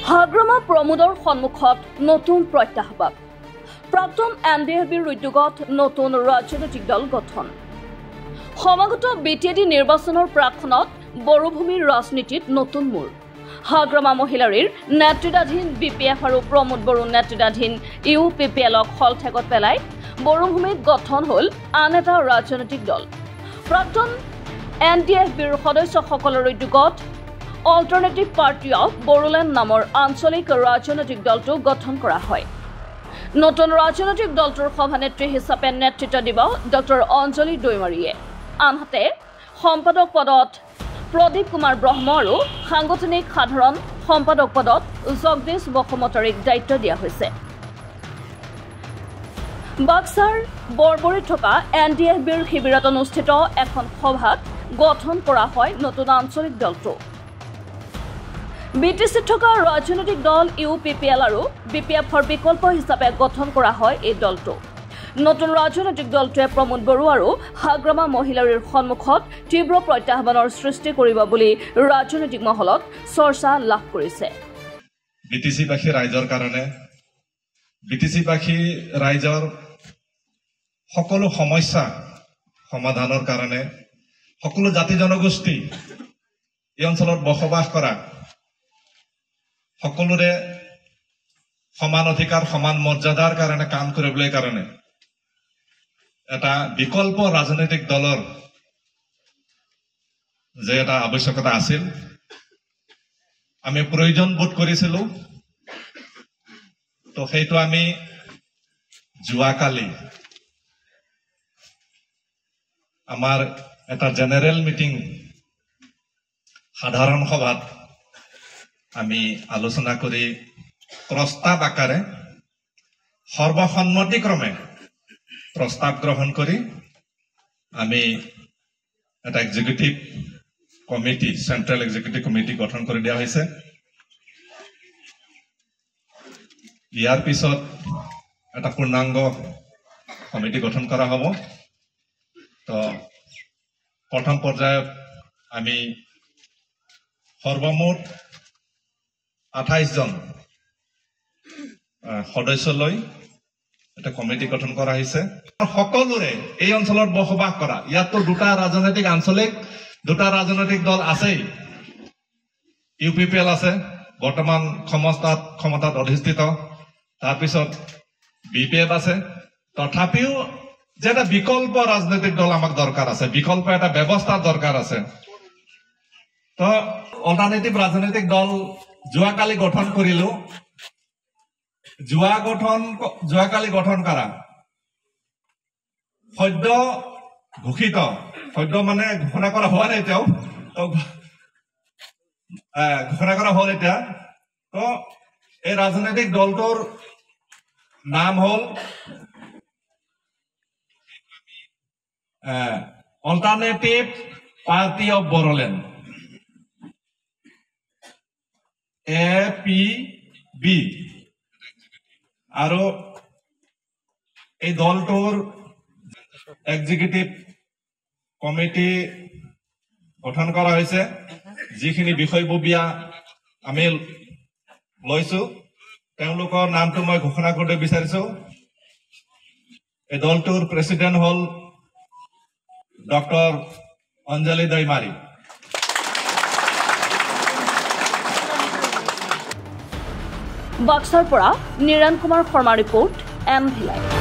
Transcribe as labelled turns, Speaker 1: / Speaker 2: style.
Speaker 1: হাগ্ৰামা প্ৰমোদৰ সন্মুখত নতুন প্ৰত্যাহ্বান প্ৰাক্তন এনডিএফবিৰ উদ্যোগত নতুন ৰাজনৈতিক দল গঠন সমাগত বিটিএডি নিৰ্বাচনৰ প্ৰাক্ষণত বড়োভূমিৰ ৰাজনীতিত নতুন মূৰ হাগ্ৰামা মহিলাৰীৰ নেতৃত্বাধীন বিপিএফ আৰু প্ৰমোদ বড়ো নেতৃত্বাধীন ইউপিপিএলক হলঠেকত পেলাই বড়োভূমিত গঠন হ'ল আন এটা ৰাজনৈতিক দল প্ৰাক্তন এনডিএফবিৰ সদস্যসকলৰ উদ্যোগত অল্টাৰনেটিভ পাৰ্টি অফ বড়োলেণ্ড নামৰ আঞ্চলিক ৰাজনৈতিক দলটো গঠন কৰা হয় নতুন ৰাজনৈতিক দলটোৰ সভানেত্ৰী হিচাপে নেতৃত্ব দিব ডক্টৰ অঞ্জলি দৈমাৰীয়ে আনহাতে সম্পাদক পদত প্ৰদীপ কুমাৰ ব্ৰহ্ম আৰু সাংগঠনিক সাধাৰণ সম্পাদক পদত জগদীশ বসুমতাৰীক দায়িত্ব দিয়া হৈছে বাক্সাৰ বৰবৰীত থকা এনডিএফবিৰ শিবিৰত অনুষ্ঠিত এখন সভাত গঠন কৰা হয় নতুন আঞ্চলিক দলটো বিটিচিত থকা ৰাজনৈতিক দল ইউপিপিএল আৰু বিপিএফৰ বিকল্প হিচাপে গঠন কৰা হয় এই দলটো নতুন ৰাজনৈতিক দলটোৱে প্ৰমোদ বড়ো আৰু হাগ্ৰামা মহিলাৰীৰ সন্মুখত তীব্ৰ প্ৰত্যাহ্বানৰ সৃষ্টি কৰিব বুলি ৰাজনৈতিক মহলত চৰ্চা লাভ কৰিছে
Speaker 2: বিটিচিবাসী ৰাইজৰ কাৰণে বিটিচিবাসী ৰাইজৰ সকলো সমস্যা সমাধানৰ কাৰণে সকলো জাতি জনগোষ্ঠী এই অঞ্চলত বসবাস কৰা সকলোৰে সমান অধিকাৰ সমান মৰ্যাদাৰ কাৰণে কাম কৰিবলৈ কাৰণে এটা বিকল্প ৰাজনৈতিক দলৰ যে এটা আৱশ্যকতা আছিল আমি প্ৰয়োজন বোধ কৰিছিলো তো সেইটো আমি যোৱাকালি আমাৰ এটা জেনেৰেল মিটিং সাধাৰণ সভাত আমি আলোচনা কৰি প্ৰস্তাৱ আকাৰে সৰ্বসন্মতিক্ৰমে প্ৰস্তাৱ গ্ৰহণ কৰি আমি এটা executive committee central executive committee গঠন কৰি দিয়া হৈছে ইয়াৰ পিছত এটা পূৰ্ণাংগ কমিটি গঠন কৰা হ'ব তো প্ৰথম পৰ্যায়ত আমি সৰ্বমুঠ 28 জন সদস্য লৈ এটা কমিটি গঠন কৰা হৈছে সকলোৰে এই অঞ্চলত বসবাস কৰা ইয়াতো দুটা ৰাজনৈতিক আঞ্চলিক দুটা ৰাজনৈতিক দল আছে ইউপিপিএল আছে বৰ্তমান ক্ষমতাত অধিষ্ঠিত তাৰ পিছত বিপিএফ আছে তথাপিও যে এটা বিকল্প ৰাজনৈতিক দল আমাক দৰকাৰ আছে বিকল্প এটা ব্যৱস্থা দৰকাৰ আছে তো অল্টাৰনেটিভ ৰাজনৈতিক দল যোৱাকালি গঠন কৰিলো যোৱাকালি গঠন কৰা সদ্য ঘোষিত সদ্য মানে ঘোষণা কৰা হোৱা নাই এতিয়াও ঘোষণা কৰা হ'ল এতিয়া তো এই ৰাজনৈতিক দলটোৰ নাম হ'ল alternative party of Bodoland APB আৰু এই দলটোৰ এক্সিকিউটিভ কমিটি গঠন কৰা হৈছে যিখিনি বিষয়ববীয়া আমি লৈছো তেওঁলোকৰ নামটো মই ঘোষণা কৰিব বিচাৰিছো এই দলটোৰ প্ৰেচিডেণ্ট হ'ল ডক্টৰ অঞ্জলি দৈমাৰী
Speaker 1: বাক্সাৰ পৰা নিৰণ কুমাৰ শৰ্মা ৰিপৰ্ট এম ভিলাই